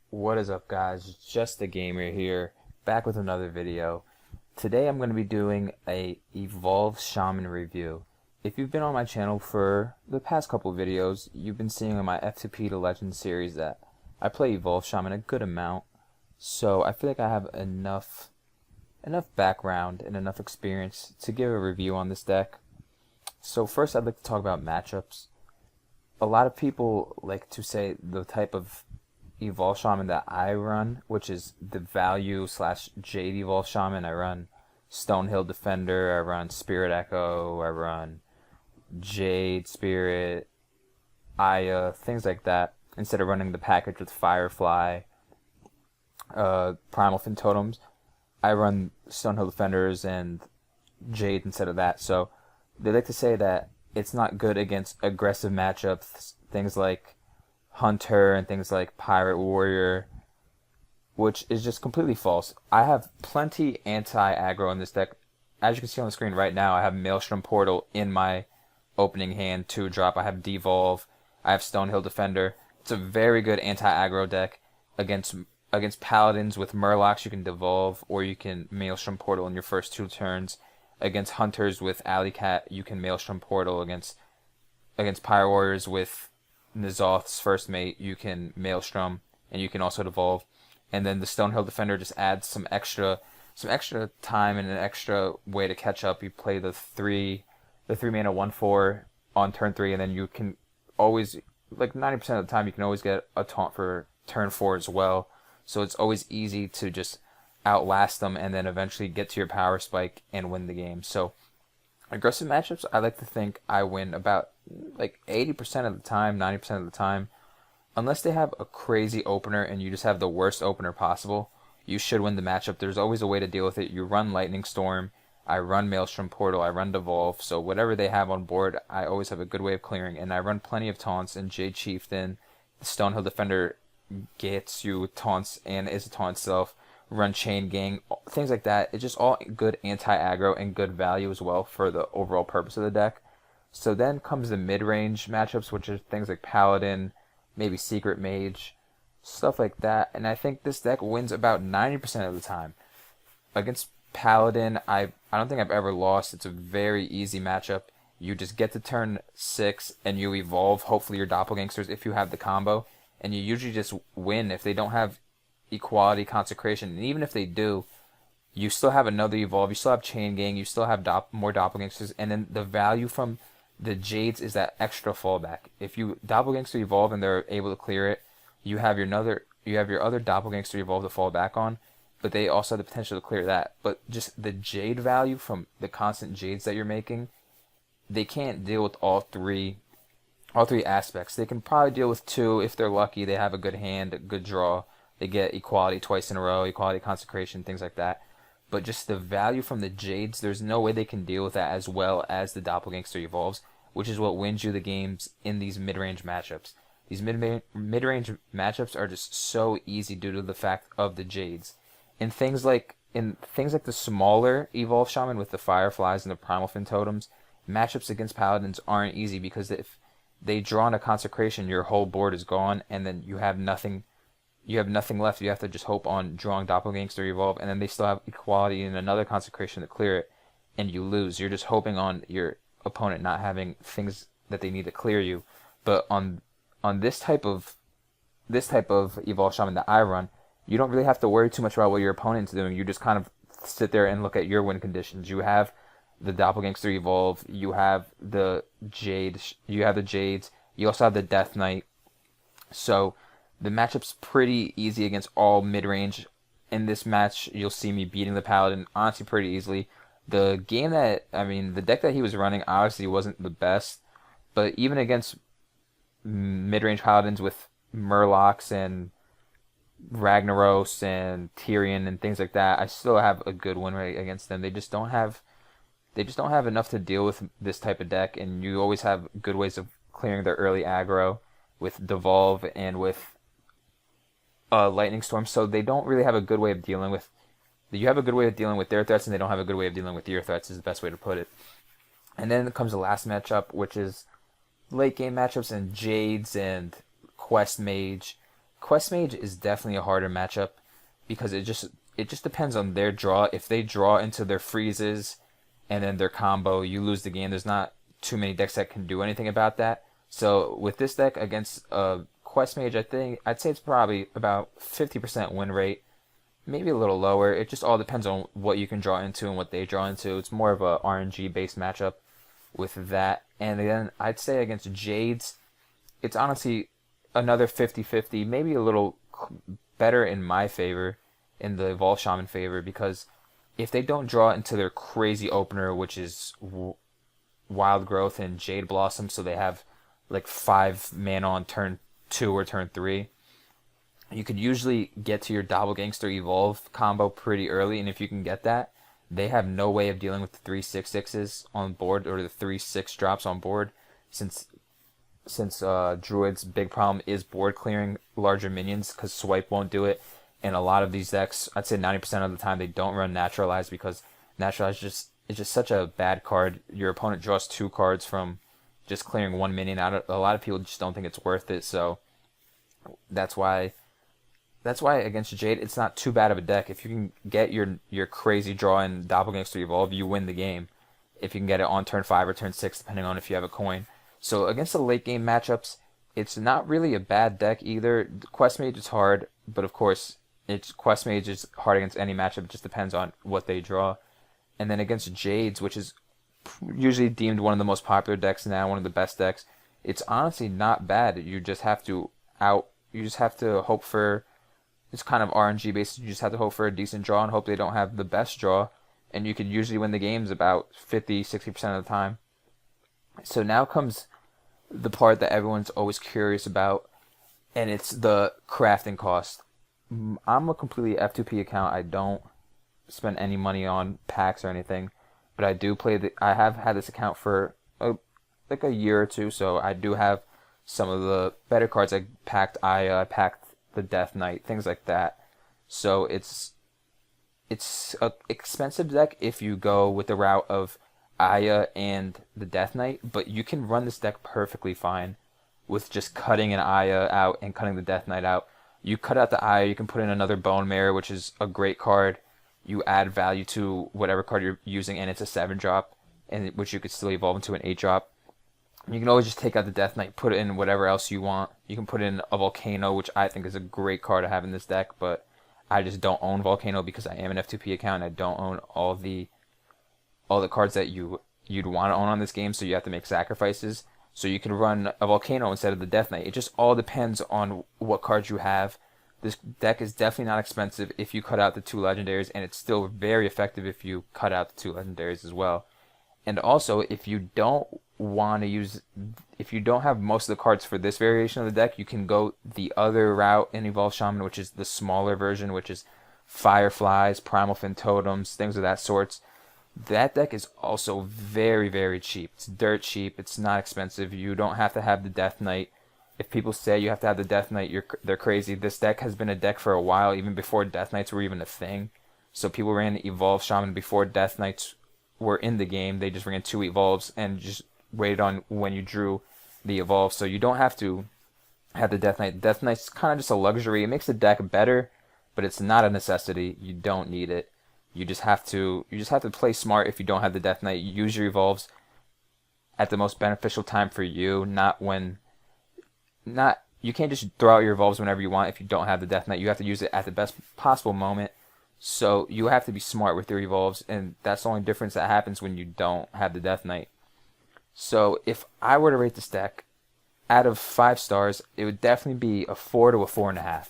What is up, guys? Just the Gamer here, back with another video. Today I'm going to be doing a Evolve Shaman review. If you've been on my channel for the past couple of videos, you've been seeing in my F2P to Legend series that I play Evolve Shaman a good amount, so I feel like I have enough background and enough experience to give a review on this deck. So first I'd like to talk about matchups. A lot of people like to say the type of Evolve Shaman that I run, which is the value / Jade Evolve Shaman. I run Stonehill Defender, I run Spirit Echo, I run Jade Spirit, Aya, things like that, instead of running the package with Firefly, Primal Fin Totems. I run Stonehill Defenders and Jade instead of that. So they like to say that it's not good against aggressive matchups, things like Hunter and things like Pirate Warrior, which is just completely false. I have plenty anti-aggro in this deck. As you can see on the screen right now, I have Maelstrom Portal in my opening hand, 2-drop. I have Devolve. I have Stonehill Defender. It's a very good anti-aggro deck against Paladins. With Murlocs, you can Devolve, or you can Maelstrom Portal in your first 2 turns. Against Hunters with Alley Cat, you can Maelstrom Portal. Against Pirate Warriors with N'Zoth's first mate, you can Maelstrom, and you can also Devolve. And then the Stonehill Defender just adds some extra time and an extra way to catch up. You play the 3 mana 1/4 on turn 3, and then you can always, like 90% of the time, you can always get a taunt for turn 4 as well. So it's always easy to just outlast them and then eventually get to your power spike and win the game. So aggressive matchups, I like to think I win about like 80% of the time, 90% of the time. Unless they have a crazy opener and you just have the worst opener possible, you should win the matchup. There's always a way to deal with it. You run Lightning Storm, I run Maelstrom Portal, I run Devolve, so whatever they have on board, I always have a good way of clearing. And I run plenty of taunts, and Jade Chieftain, the Stonehill Defender gets you with taunts and is a taunt itself. Run Chain Gang, things like that. It's just all good anti-aggro and good value as well for the overall purpose of the deck. So then comes the mid-range matchups, which are things like Paladin, maybe Secret Mage, stuff like that. And I think this deck wins about 90% of the time. Against Paladin, I don't think I've ever lost. It's a very easy matchup. You just get to turn 6 and you evolve, hopefully your doppelgangsters if you have the combo, and you usually just win if they don't have Equality, Consecration. And even if they do, you still have another evolve, you still have Chain Gang, you still have more doppelgangsters, and then the value from the Jades is that extra fallback. If you doppelgangster evolve and they're able to clear it, you have your other doppelgangster evolve to fall back on, but they also have the potential to clear that. But just the Jade value from the constant Jades that you're making, they can't deal with all three aspects. They can probably deal with 2 if they're lucky. They have a good hand, a good draw. They get Equality twice in a row, Equality, Consecration, things like that. But just the value from the Jades, there's no way they can deal with that as well as the Doppelgangster evolves, which is what wins you the games in these mid-range matchups. These mid-range matchups are just so easy due to the fact of the Jades. In things like the smaller Evolve Shaman with the Fireflies and the Primal Fin Totems, matchups against Paladins aren't easy because if they draw on a Consecration, your whole board is gone, and then you have nothing left. You have to just hope on drawing Doppelgangster Evolve, and then they still have Equality and another Consecration to clear it, and you lose. You're just hoping on your opponent not having things that they need to clear you. But on this type of Evolve Shaman that I run, you don't really have to worry too much about what your opponent's doing. You just kind of sit there and look at your win conditions. You have the Doppelgangster Evolve, you have the Jades, you also have the Death Knight. So the matchup's pretty easy against all mid-range. In this match, you'll see me beating the Paladin honestly pretty easily. The deck that he was running obviously wasn't the best, but even against mid-range Paladins with Murlocs and Ragnaros and Tyrion and things like that, I still have a good win rate against them. They just don't have enough to deal with this type of deck, and you always have good ways of clearing their early aggro with Devolve and with Lightning Storm, so they don't really have a good way of dealing with You have a good way of dealing with their threats, and they don't have a good way of dealing with your threats, is the best way to put it. And then comes the last matchup, which is late game matchups and Jades and Quest Mage. Quest Mage is definitely a harder matchup because it just depends on their draw. If they draw into their freezes and then their combo, you lose the game. There's not too many decks that can do anything about that. So with this deck against Quest Mage, I'd say it's probably about 50% win rate, maybe a little lower. It just all depends on what you can draw into and what they draw into. It's more of a RNG based matchup with that. And then I'd say against Jades, it's honestly another 50-50, maybe a little better in my favor, in the Evolve Shaman favor, because if they don't draw into their crazy opener, which is Wild Growth and Jade Blossom, so they have like 5 mana on turn 2 or turn 3, you could usually get to your Doppelgangster Evolve combo pretty early, and if you can get that, they have no way of dealing with the 3/6/6s on board, or the 3/6 drops on board, since Druid's big problem is board clearing larger minions, because Swipe won't do it. And a lot of these decks, I'd say 90% of the time, they don't run Naturalize, because Naturalize is just such a bad card. Your opponent draws 2 cards from just clearing 1 minion out. A lot of people just don't think it's worth it, so that's why against Jade, it's not too bad of a deck. If you can get your crazy draw in Doppelgangster Evolve, you win the game. If you can get it on turn 5 or turn 6, depending on if you have a coin. So against the late game matchups, it's not really a bad deck either. Quest Mage is hard, but of course, Quest Mage is hard against any matchup. It just depends on what they draw. And then against Jades, which is usually deemed one of the most popular decks now, one of the best decks, it's honestly not bad. You just have to hope for, it's kind of RNG based. You just have to hope for a decent draw and hope they don't have the best draw, and you can usually win the games about 50-60% of the time. So now comes the part that everyone's always curious about, and it's the crafting cost. I'm a completely F2P account. I don't spend any money on packs or anything, but I do play I have had this account for like a year or two, so I do have some of the better cards. I packed Aya, I packed the Death Knight, things like that. So it's a expensive deck if you go with the route of Aya and the Death Knight, but you can run this deck perfectly fine with just cutting an Aya out and cutting the Death Knight out. You cut out the Aya, you can put in another Bone Mare, which is a great card. You add value to whatever card you're using, and it's a 7-drop, and which you could still evolve into an 8-drop. You can always just take out the Death Knight, put it in whatever else you want. You can put in a Volcano, which I think is a great card to have in this deck, but I just don't own Volcano because I am an F2P account, and I don't own all the cards that you'd want to own on this game, so you have to make sacrifices. So you can run a Volcano instead of the Death Knight. It just all depends on what cards you have. This deck is definitely not expensive if you cut out the 2 legendaries, and it's still very effective if you cut out the 2 legendaries as well. And also, if you don't have most of the cards for this variation of the deck, you can go the other route in Evolve Shaman, which is the smaller version, which is Fireflies, Primal Fin Totems, things of that sorts. That deck is also very, very cheap. It's dirt cheap. It's not expensive. You don't have to have the Death Knight. If people say you have to have the Death Knight, they're crazy. This deck has been a deck for a while, even before Death Knights were even a thing. So people ran Evolve Shaman before Death Knights were in the game. They just ran 2 Evolves and just waited on when you drew the Evolve. So you don't have to have the Death Knight. Death Knight's kind of just a luxury. It makes the deck better, but it's not a necessity. You don't need it. You just have to play smart. If you don't have the Death Knight, use your Evolves at the most beneficial time for you, you can't just throw out your Evolves whenever you want if you don't have the Death Knight. You have to use it at the best possible moment. So you have to be smart with your Evolves, and that's the only difference that happens when you don't have the Death Knight. So if I were to rate this deck out of 5 stars, it would definitely be a 4 to a 4.5.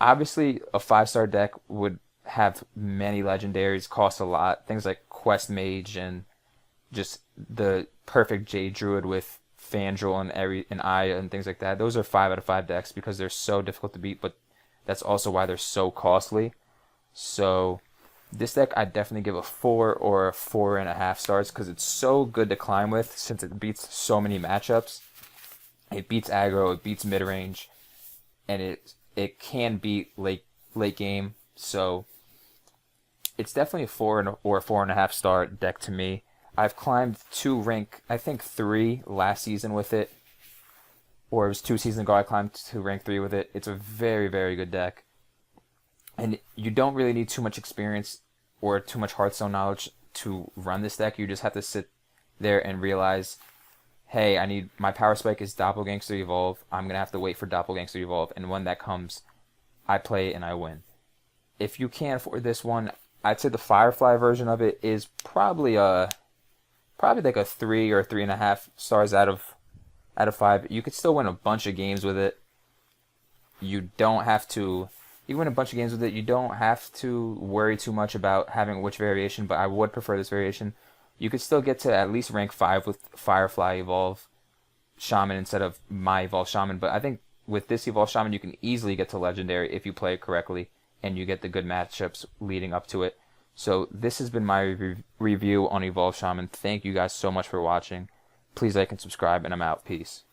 Obviously, a 5-star deck would have many legendaries, cost a lot. Things like Quest Mage and just the perfect Jade Druid with Fandral and Aya and things like that. Those are 5 out of 5 decks because they're so difficult to beat, but that's also why they're so costly. So this deck I'd definitely give a 4 or a 4.5 stars because it's so good to climb with since it beats so many matchups. It beats aggro, it beats mid-range, and it can beat late game. So it's definitely a 4.5 star deck to me. I've climbed to rank, I think 3 last season with it, or it was 2 seasons ago I climbed to rank 3 with it. It's a very, very good deck. And you don't really need too much experience or too much Hearthstone knowledge to run this deck. You just have to sit there and realize, hey, I need my power spike is Doppelgangster Evolve. I'm gonna have to wait for Doppelgangster Evolve, and when that comes, I play and I win. If you can't afford this one, I'd say the Firefly version of it is probably like a 3 or 3.5 stars out of 5. You could still win a bunch of games with it. You don't have to. You win a bunch of games with it. You don't have to worry too much about having which variation, but I would prefer this variation. You could still get to at least rank 5 with Firefly Evolve Shaman instead of my Evolve Shaman, but I think with this Evolve Shaman you can easily get to Legendary if you play it correctly and you get the good matchups leading up to it. So this has been my review on Evolve Shaman. Thank you guys so much for watching. Please like and subscribe, and I'm out. Peace.